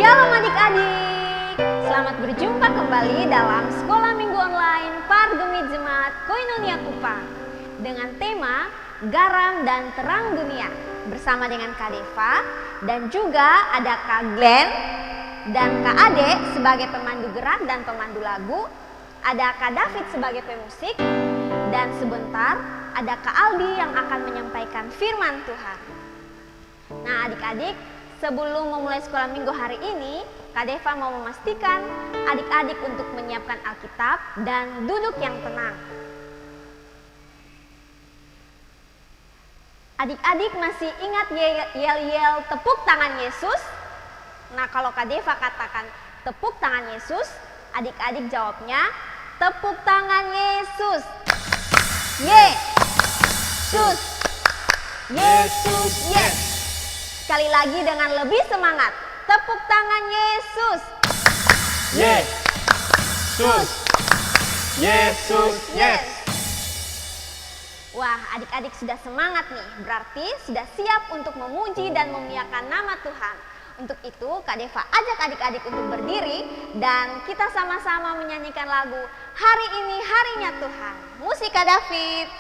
Shalom adik-adik, selamat berjumpa kembali dalam Sekolah Minggu Online Pargemi Jemaat Koinonia Kupang dengan tema Garam dan Terang Dunia bersama dengan Kak Deva dan juga ada Kak Glenn dan Kak Ade sebagai pemandu gerak dan pemandu lagu, ada Kak David sebagai pemusik, dan sebentar ada Kak Aldi yang akan menyampaikan firman Tuhan. Nah adik-adik, sebelum memulai sekolah minggu hari ini, Kak Deva mau memastikan adik-adik untuk menyiapkan Alkitab dan duduk yang tenang. Adik-adik masih ingat yel-yel tepuk tangan Yesus? Nah kalau Kak Deva katakan tepuk tangan Yesus, adik-adik jawabnya tepuk tangan Yesus. Yesus, Yesus, yes. Sekali lagi dengan lebih semangat, tepuk tangan Yesus. Yesus, Yesus, yes. Wah, adik-adik sudah semangat nih, berarti sudah siap untuk memuji dan memuliakan nama Tuhan. Untuk itu, Kak Deva ajak adik-adik untuk berdiri dan kita sama-sama menyanyikan lagu Hari Ini Harinya Tuhan. Musik Kak David.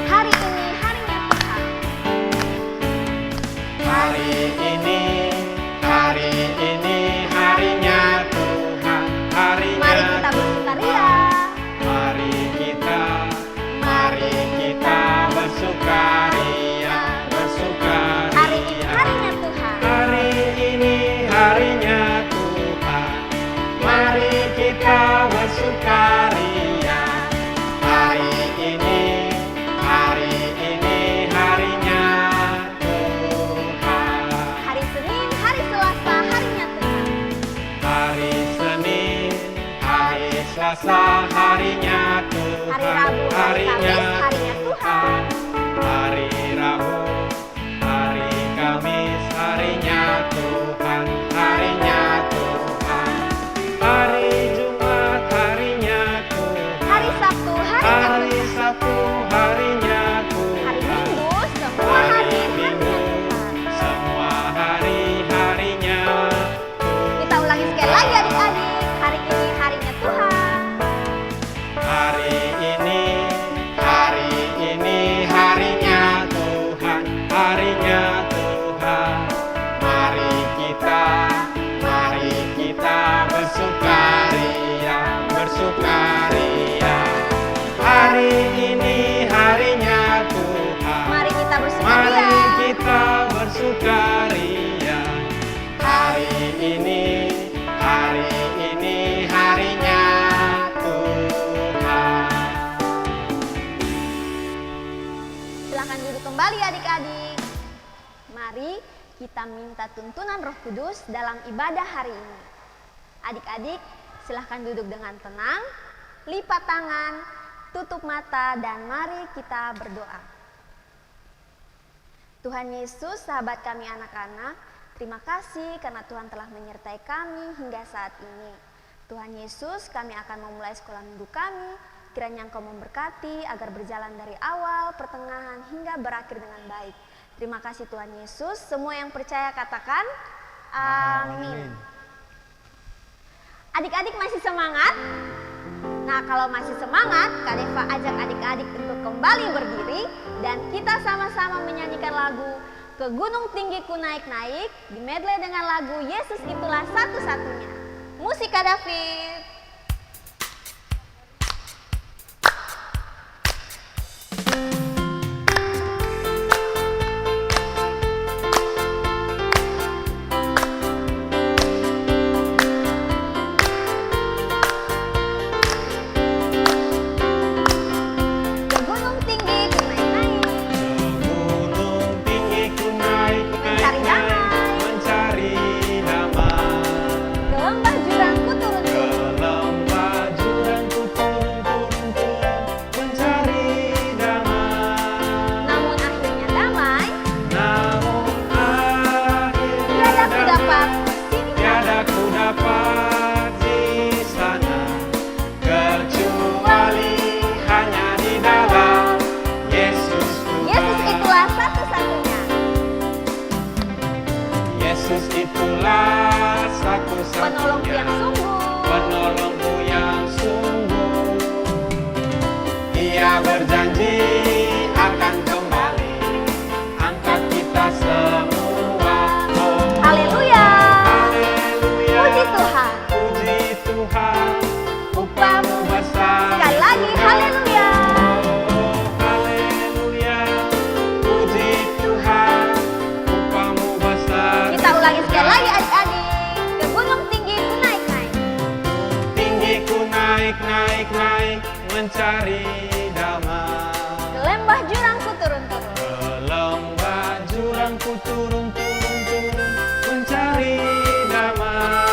Hari ini harinya Tuhan. Hari ini harinya Tuhan. Mari kita bersukaria. Mari kita bersukaria, bersukaria. Hari ini harinya Tuhan. Hari ini harinya Tuhan. Mari kita bersukaria. Hari ini harinya Tuhan. Hari Senin, hari Selasa, harinya Tuhan. Hari Senin, hari Selasa, harinya Tuhan. Hari Rabu, hari Kamis, harinya Tuhan. Hari Rabu, hari Kamis, harinya Tuhan. Harinya Tuhan. Hari Jumat, harinya Tuhan. Hari Sabtu, harinya Hari Tuhan. Sabtu, harinya Tuhan. Hari Minggu, semua hari Hari harinya Minggu, Tuhan. semua hari harinya Tuhan. Kita ulangi sekali lagi adik-adik. Hari ini harinya Tuhan. Hari ini harinya Tuhan. Harinya Tuhan. Mari kita bersukaria, bersukaria. Hari ini harinya Tuhan. Mari kita Mari bersukaria. kita bersukaria. Hari ini harinya Tuhan. Silakan duduk kembali adik-adik. Mari kita minta tuntunan Roh Kudus dalam ibadah hari ini. Adik-adik, silahkan duduk dengan tenang, lipat tangan, tutup mata, dan mari kita berdoa. Tuhan Yesus, sahabat kami anak-anak, terima kasih karena Tuhan telah menyertai kami hingga saat ini. Tuhan Yesus, kami akan memulai sekolah minggu kami. Kiranya Engkau memberkati agar berjalan dari awal, pertengahan, hingga berakhir dengan baik. Terima kasih Tuhan Yesus. Semua yang percaya katakan, amin. Adik-adik masih semangat? Nah kalau masih semangat, Kak Deva ajak adik-adik untuk kembali berdiri dan kita sama-sama menyanyikan lagu Ke Gunung Tinggi Ku Naik-Naik di medley dengan lagu Yesus Itulah Satu-Satunya. Musik Kak David. Ke gunung tinggi ku naik-naik, Gunung tinggi ku naik, mencari damai. mencari damai. Ke lembah jurang ku turun Ke naik-naik mencari damai. Ke lembah jurangku turun-turun. Ke lembah jurangku turun-turun mencari damai.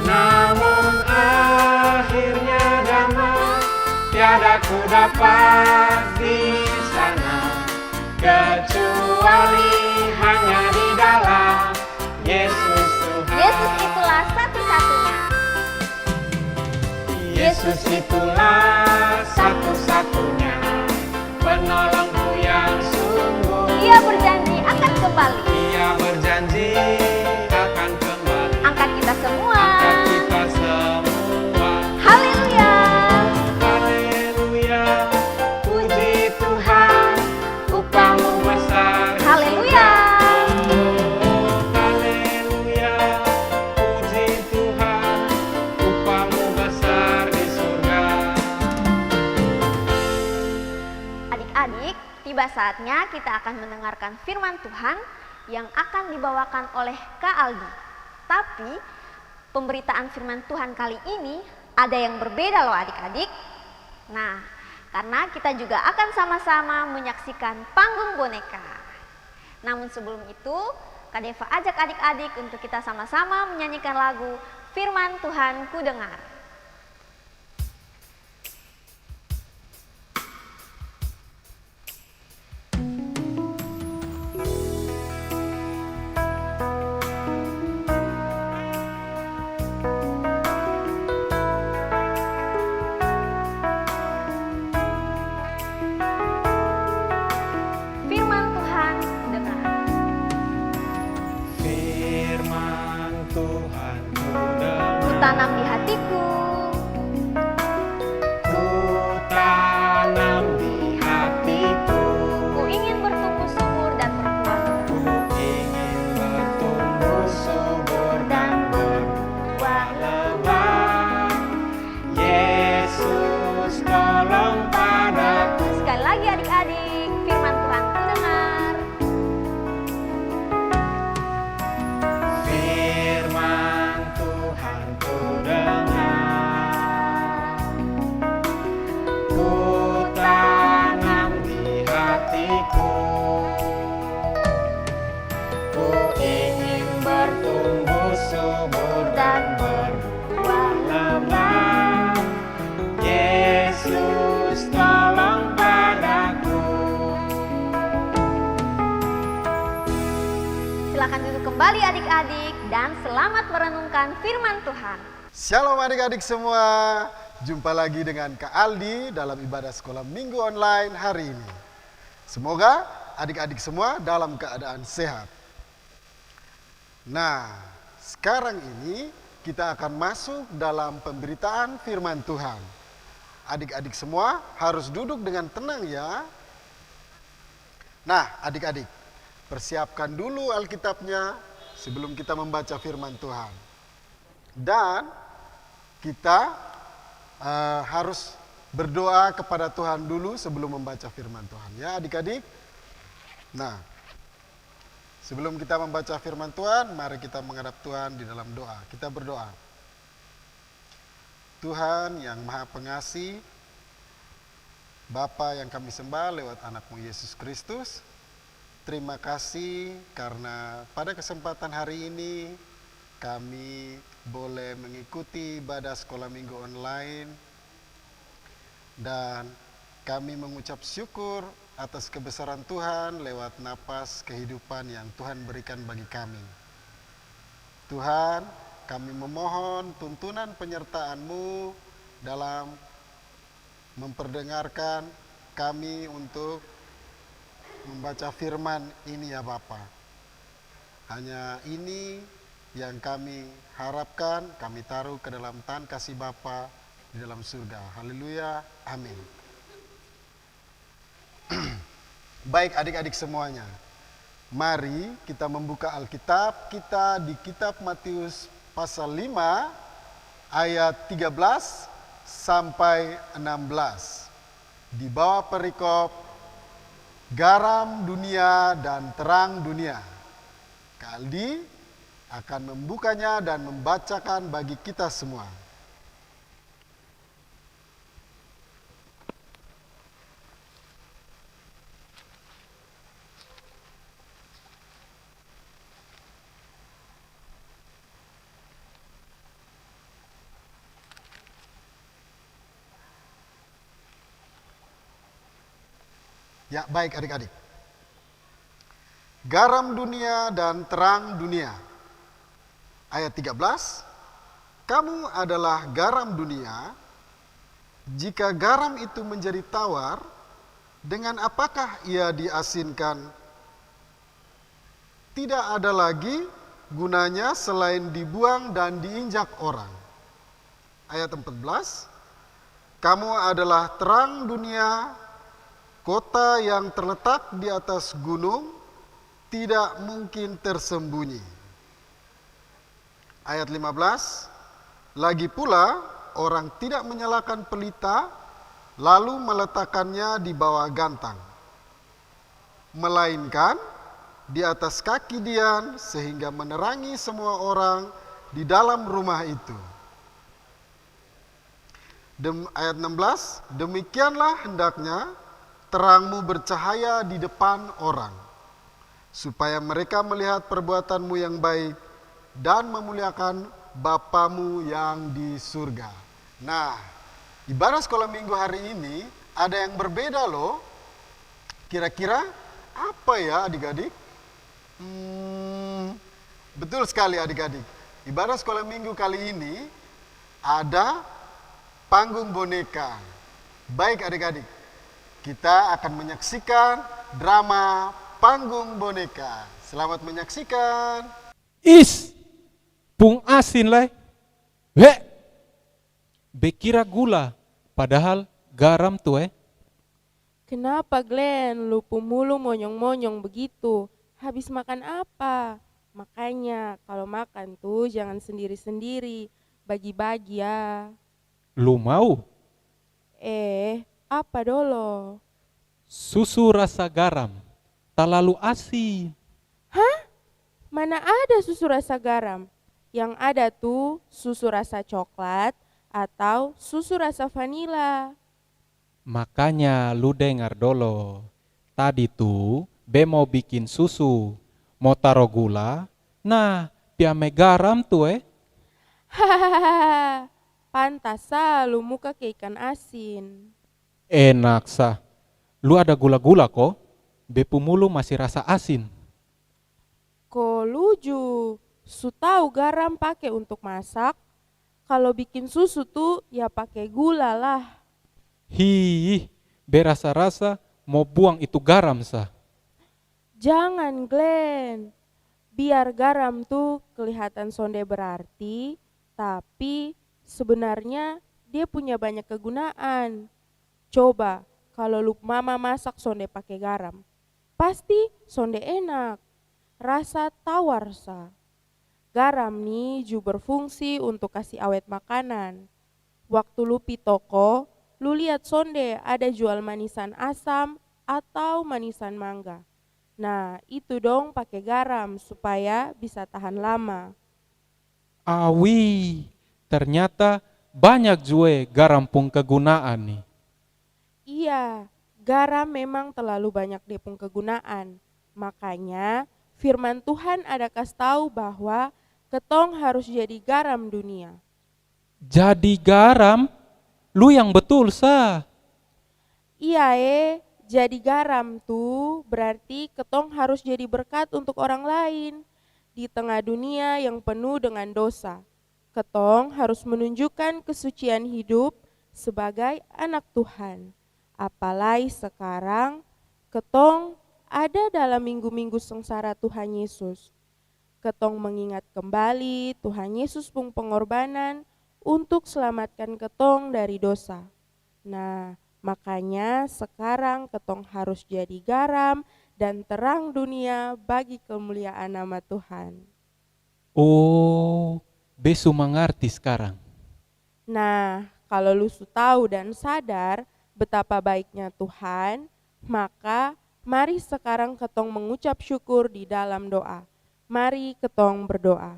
Namun akhirnya damai tiada ku dapat di sana, kecuali hanya di dalam Yesus Tuhan. Yesus itulah satu-satunya. Yesus itulah satu-satunya penolongku yang sungguh. Dia berjanji akan kembali. Dia berjanji akan kembali. Angkat kita semua. Angkat kita semua. Haleluya. Haleluya. Puji Tuhan, upah-Mu besar. Haleluya. Haleluya. Puji Tuhan, upah-Mu besar di surga. Adik-adik, tiba saatnya kita akan mendengarkan firman Tuhan yang akan dibawakan oleh Kak Aldi. Tapi pemberitaan firman Tuhan kali ini ada yang berbeda loh adik-adik. Nah, karena kita juga akan sama-sama menyaksikan panggung boneka. Namun sebelum itu, Kak Deva ajak adik-adik untuk kita sama-sama menyanyikan lagu Firman Tuhan Ku Dengar. Firman Tuhan dengar. Firman Tuhan ku dengar. Ku tanam di hatiku, Ku tanam di hatiku. ku ingin bertumbuh subur dan berbuah. Ku ingin bertumbuh subur dan berbuah lebat. Yesus tolong padaku. Sekali lagi adik-adik, firman Tuhan ku dengar. Firman Tuhan ku dengar. Ku tanam di hatiku. Ku ingin bertumbuh subur dan berbuah lebat. Yesus tolong padaku. Silakan duduk kembali adik-adik dan selamat merenungkan firman Tuhan. Shalom adik-adik semua, jumpa lagi dengan Kak Aldi dalam ibadah sekolah minggu online hari ini. Semoga adik-adik semua dalam keadaan sehat. Nah, sekarang ini kita akan masuk dalam pemberitaan firman Tuhan. Adik-adik semua harus duduk dengan tenang ya. Nah, adik-adik, persiapkan dulu Alkitabnya sebelum kita membaca firman Tuhan. Dan kita harus berdoa kepada Tuhan dulu sebelum membaca firman Tuhan ya adik-adik. Nah, sebelum kita membaca firman Tuhan, mari kita menghadap Tuhan di dalam doa. Kita berdoa. Tuhan yang Maha Pengasih, Bapa yang kami sembah lewat anak-Mu Yesus Kristus, terima kasih karena pada kesempatan hari ini kami boleh mengikuti ibadah sekolah minggu online dan kami mengucap syukur atas kebesaran Tuhan lewat napas kehidupan yang Tuhan berikan bagi kami. Tuhan, kami memohon tuntunan penyertaan-Mu dalam memperdengarkan kami untuk membaca firman ini ya Bapa. Hanya ini yang kami harapkan, kami taruh ke dalam tangan kasih Bapa di dalam surga. Haleluya, amin. Baik adik-adik semuanya, mari kita membuka Alkitab kita di kitab Matius pasal 5 ayat 13 sampai 16. Di bawah perikop garam dunia dan terang dunia. Kak Aldi akan membukanya dan membacakan bagi kita semua. Ya, baik adik-adik. Garam dunia dan terang dunia. Ayat 13, kamu adalah garam dunia. Jika garam itu menjadi tawar, dengan apakah ia diasinkan? Tidak ada lagi gunanya selain dibuang dan diinjak orang. Ayat 14, kamu adalah terang dunia, kota yang terletak di atas gunung, tidak mungkin tersembunyi. Ayat 15, lagi pula orang tidak menyalakan pelita, lalu meletakkannya di bawah gantang, melainkan di atas kaki dian sehingga menerangi semua orang di dalam rumah itu. Ayat 16, demikianlah hendaknya terangmu bercahaya di depan orang, supaya mereka melihat perbuatanmu yang baik dan memuliakan Bapamu yang di surga. Nah, ibadah sekolah minggu hari ini ada yang berbeda loh. Kira-kira apa ya adik-adik? Betul sekali adik-adik. Ibadah sekolah minggu kali ini ada panggung boneka. Baik adik-adik, kita akan menyaksikan drama panggung boneka. Selamat menyaksikan. Pung asin lah. Bekira gula, padahal garam tuh Kenapa Glenn, lu mulu monyong-monyong begitu? Habis makan apa? Makanya kalau makan tuh jangan sendiri-sendiri, bagi-bagi ya. Lu mau? Apa dolo? Susu rasa garam, terlalu asin. Mana ada susu rasa garam? Yang ada tuh susu rasa coklat atau susu rasa vanila. Makanya lu dengar dolo. Tadi tuh be mau bikin susu, mau taruh gula, nah piame garam tuh Hahaha, pantas lu muka kayak ikan asin. Enak sah. Lu ada gula-gula kok, bepu mulu masih rasa asin. Kok luju, su tahu garam pakai untuk masak. Kalau bikin susu tuh ya pakai gula lah. Berasa-rasa mau buang itu garam sah. Jangan Glenn, biar garam tuh kelihatan sonde berarti, tapi sebenarnya dia punya banyak kegunaan. Coba kalau lu mama masak sonde pakai garam, pasti sonde enak, rasa tawar sa. Garam nih juga berfungsi untuk kasih awet makanan. Waktu lu pi toko, lu lihat sonde ada jual manisan asam atau manisan mangga. Nah itu dong pakai garam supaya bisa tahan lama. Awi, ternyata banyak juga garam pun kegunaan nih. Iya, garam memang terlalu banyak depung kegunaan. Makanya firman Tuhan ada kasih tahu bahwa ketong harus jadi garam dunia. Jadi garam? Lu yang betul sah. Iya jadi garam tuh berarti ketong harus jadi berkat untuk orang lain. Di tengah dunia yang penuh dengan dosa, ketong harus menunjukkan kesucian hidup sebagai anak Tuhan. Apalagi sekarang ketong ada dalam minggu-minggu sengsara Tuhan Yesus. Ketong mengingat kembali Tuhan Yesus pun pengorbanan untuk selamatkan ketong dari dosa. Nah, makanya sekarang ketong harus jadi garam dan terang dunia bagi kemuliaan nama Tuhan. Oh, besu mengerti sekarang. Nah, kalau lu tahu dan sadar betapa baiknya Tuhan, maka mari sekarang ketong mengucap syukur di dalam doa. Mari ketong berdoa.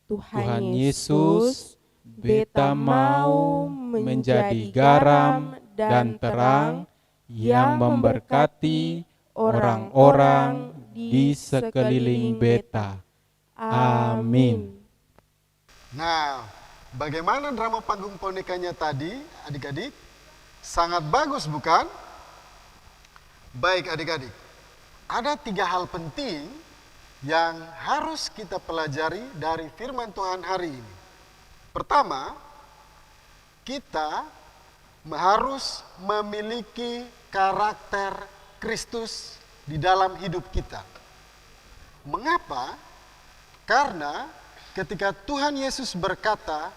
Tuhan Yesus, beta mau menjadi garam dan terang yang memberkati orang-orang di sekeliling beta. Amin. Nah, bagaimana drama panggung bonekanya tadi, adik-adik? Sangat bagus bukan? Baik adik-adik, ada 3 hal penting yang harus kita pelajari dari firman Tuhan hari ini. Pertama, kita harus memiliki karakter Kristus di dalam hidup kita. Mengapa? Karena ketika Tuhan Yesus berkata,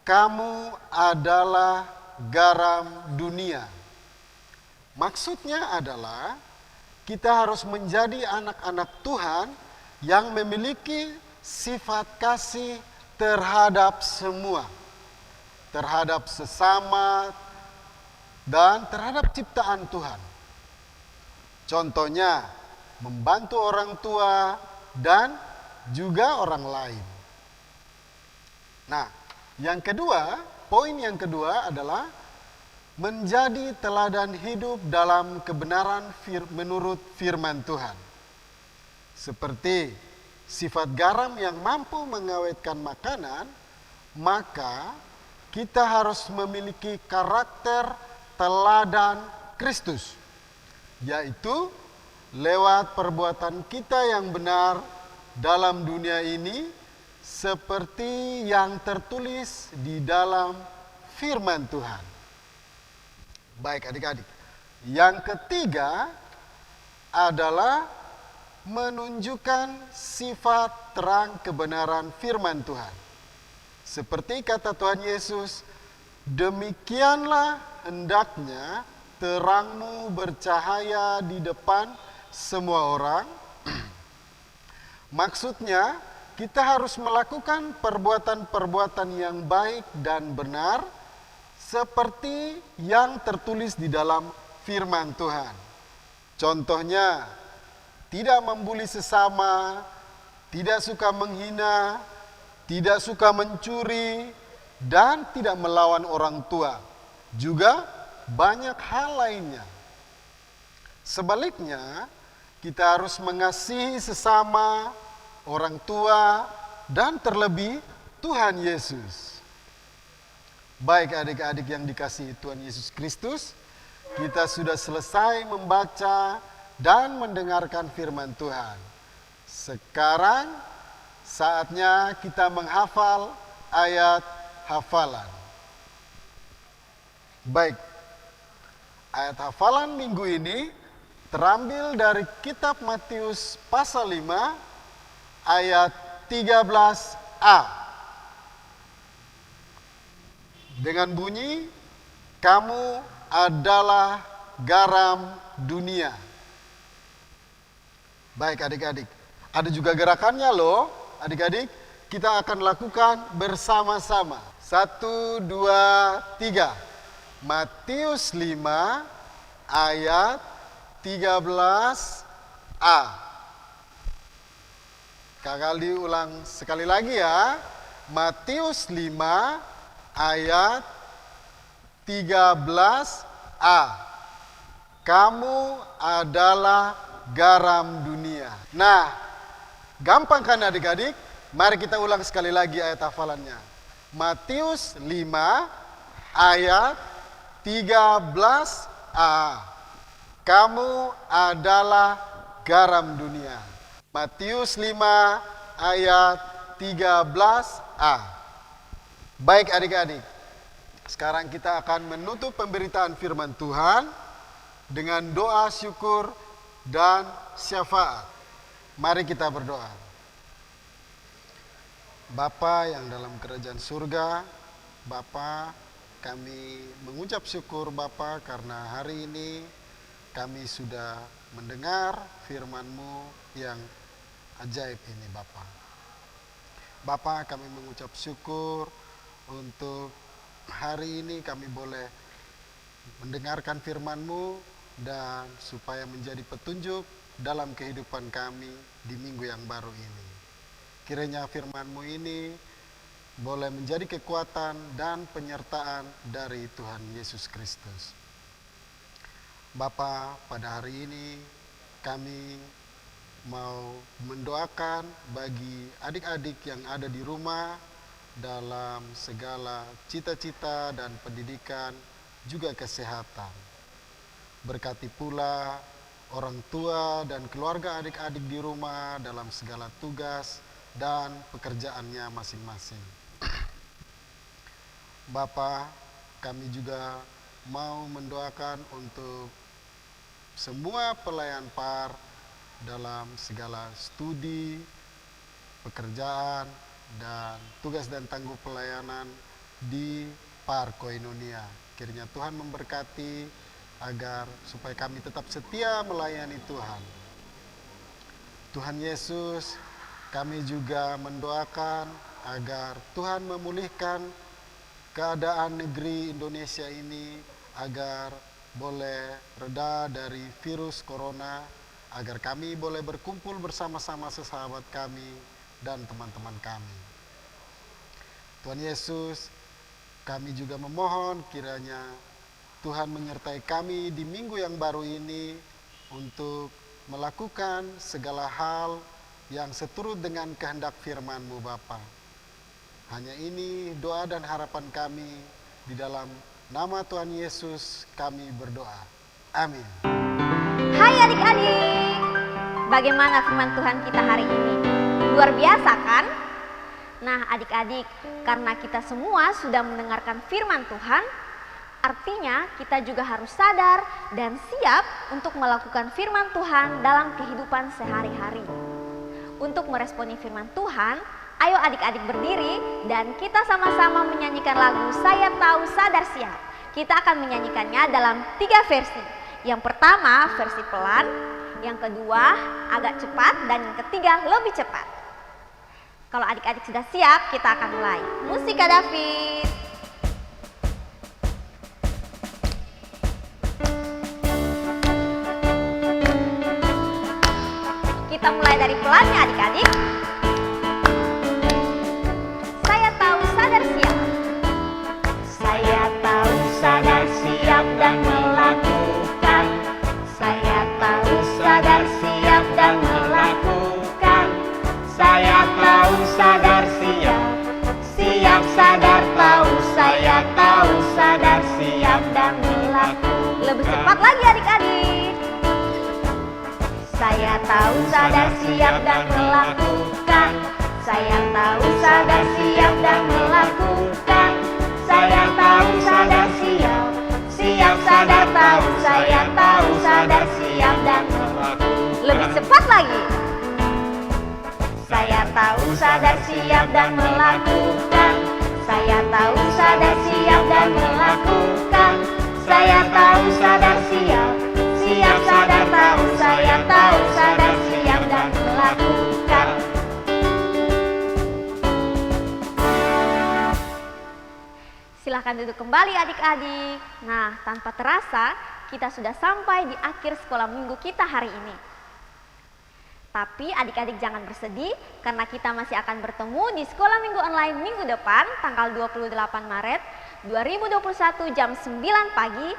"Kamu adalah garam dunia." Maksudnya adalah kita harus menjadi anak-anak Tuhan yang memiliki sifat kasih terhadap semua, terhadap sesama, dan terhadap ciptaan Tuhan. Contohnya, membantu orang tua dan juga orang lain. Nah, poin yang kedua adalah menjadi teladan hidup dalam kebenaran menurut firman Tuhan. Seperti sifat garam yang mampu mengawetkan makanan, maka kita harus memiliki karakter teladan Kristus, yaitu lewat perbuatan kita yang benar dalam dunia ini, seperti yang tertulis di dalam firman Tuhan. Baik adik-adik, yang ketiga adalah menunjukkan sifat terang kebenaran firman Tuhan. Seperti kata Tuhan Yesus, "Demikianlah hendaknya terangmu bercahaya di depan semua orang." Maksudnya, kita harus melakukan perbuatan-perbuatan yang baik dan benar, seperti yang tertulis di dalam firman Tuhan. Contohnya, tidak membuli sesama, tidak suka menghina, tidak suka mencuri, dan tidak melawan orang tua. Juga banyak hal lainnya. Sebaliknya, kita harus mengasihi sesama, orang tua, dan terlebih Tuhan Yesus. Baik adik-adik yang dikasihi Tuhan Yesus Kristus, kita sudah selesai membaca dan mendengarkan firman Tuhan. Sekarang saatnya kita menghafal ayat hafalan. Baik, ayat hafalan minggu ini terambil dari kitab Matius pasal 5 ayat 13a. Dengan bunyi, "Kamu adalah garam dunia." Baik adik-adik, ada juga gerakannya loh adik-adik. Kita akan lakukan bersama-sama. 1, 2, 3. Matius 5 ayat 13a. Kali ulang sekali lagi ya. Matius 5 ayat 13a. Kamu adalah garam dunia. Nah, gampang kan adik-adik? Mari kita ulang sekali lagi ayat hafalannya. Matius 5 ayat 13a. Kamu adalah garam dunia. Matius 5 ayat 13a. Baik adik-adik, sekarang kita akan menutup pemberitaan firman Tuhan dengan doa syukur dan syafaat. Mari kita berdoa. Bapa yang dalam kerajaan surga, Bapa, kami mengucap syukur Bapa karena hari ini kami sudah mendengar firman-Mu yang ajaib ini Bapa. Bapa, kami mengucap syukur untuk hari ini kami boleh mendengarkan firman-Mu dan supaya menjadi petunjuk dalam kehidupan kami di minggu yang baru ini. Kiranya firman-Mu ini boleh menjadi kekuatan dan penyertaan dari Tuhan Yesus Kristus. Bapa, pada hari ini kami mau mendoakan bagi adik-adik yang ada di rumah dalam segala cita-cita dan pendidikan, juga kesehatan. Berkati pula orang tua dan keluarga adik-adik di rumah dalam segala tugas dan pekerjaannya masing-masing. Bapa, kami juga mau mendoakan untuk semua pelayan PAR dalam segala studi, pekerjaan, dan tugas dan tanggung pelayanan di PAR Koinonia. Kiranya Tuhan memberkati agar supaya kami tetap setia melayani Tuhan. Tuhan Yesus, kami juga mendoakan agar Tuhan memulihkan keadaan negeri Indonesia ini agar boleh reda dari virus corona, agar kami boleh berkumpul bersama-sama sesahabat kami dan teman-teman kami. Tuhan Yesus, kami juga memohon kiranya Tuhan menyertai kami di minggu yang baru ini untuk melakukan segala hal yang seturut dengan kehendak firman-Mu Bapa. Hanya ini doa dan harapan kami, di dalam nama Tuhan Yesus kami berdoa. Amin. Hai adik-adik, bagaimana firman Tuhan kita hari ini? Luar biasa kan? Nah adik-adik, karena kita semua sudah mendengarkan firman Tuhan, artinya kita juga harus sadar dan siap untuk melakukan firman Tuhan dalam kehidupan sehari-hari. Untuk meresponi firman Tuhan, ayo adik-adik berdiri dan kita sama-sama menyanyikan lagu Saya Tahu Sadar Siap. Kita akan menyanyikannya dalam 3 versi. Yang pertama versi pelan, yang kedua agak cepat, dan yang ketiga lebih cepat. Kalau adik-adik sudah siap, kita akan mulai. Musik Kak David. Kita mulai dari pelannya adik-adik. Saya tahu sadar siap. Saya tahu sadar siap dan melakukan. Saya tahu sadar siap dan melakukan. Saya tahu sadar siap. Siap sadar tahu. Saya tahu sadar siap dan melakukan. Lebih cepat lagi adik-adik. Saya tahu sadar siap dan melakukan. Saya tahu sadar siap dan melakukan. Saya tahu sadar siap. Siap sadar tahu. Saya tahu sadar siap dan melakukan. Lebih cepat lagi. Saya tahu sadar siap dan melakukan. Saya tahu sadar siap dan melakukan. Saya tahu sadar siap. Siap sadar tahu. Saya tahu sadar siap dan melakukan. Silahkan duduk kembali adik-adik. Nah, tanpa terasa kita sudah sampai di akhir sekolah minggu kita hari ini. Tapi adik-adik jangan bersedih karena kita masih akan bertemu di sekolah minggu online minggu depan tanggal 28 Maret 2021 jam 9 pagi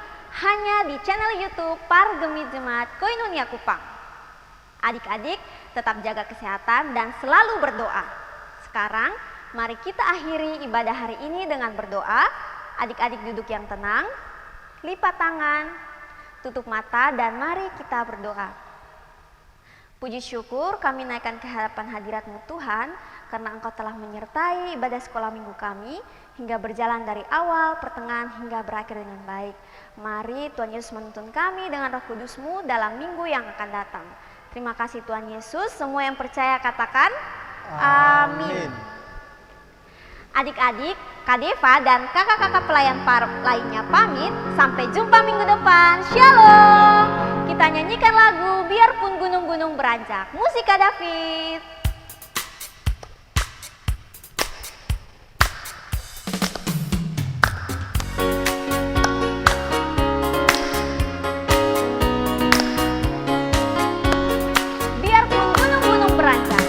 hanya di channel YouTube Pargemit Jemaat Koinonia Kupang. Adik-adik tetap jaga kesehatan dan selalu berdoa. Sekarang mari kita akhiri ibadah hari ini dengan berdoa. Adik-adik duduk yang tenang, lipat tangan, tutup mata dan mari kita berdoa. Puji syukur kami naikkan ke hadapan hadirat-Mu Tuhan, karena Engkau telah menyertai ibadah sekolah minggu kami hingga berjalan dari awal, pertengahan hingga berakhir dengan baik. Mari Tuhan Yesus menuntun kami dengan Roh Kudus-Mu dalam minggu yang akan datang. Terima kasih Tuhan Yesus, semua yang percaya katakan amin. Adik-adik, Kak Deva dan kakak-kakak pelayan PAR lainnya pamit. Sampai jumpa minggu depan. Shalom. Kita nyanyikan lagu Biarpun Gunung-Gunung Beranjak. Musik Kak David. Biarpun gunung-gunung beranjak.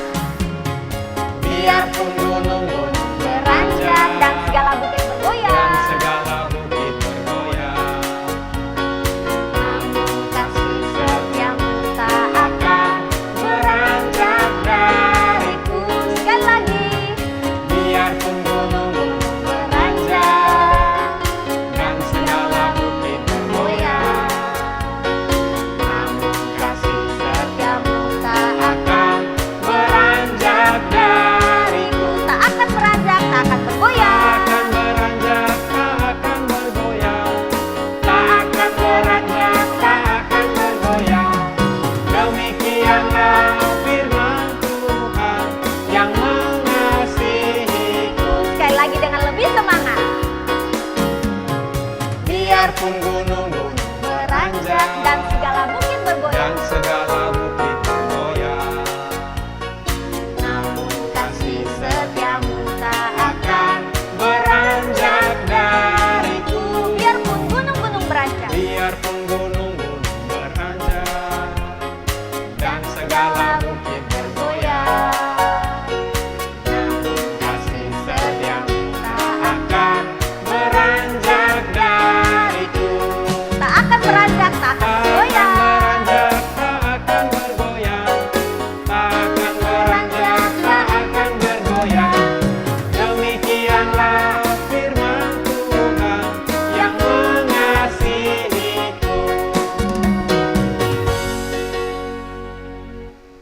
Biarpun gunung-gunung Beranjak dan segala bukit bergoyang. segala bukit bergoyang, Kasih setiamu tak akan beranjak dan biarpun gunung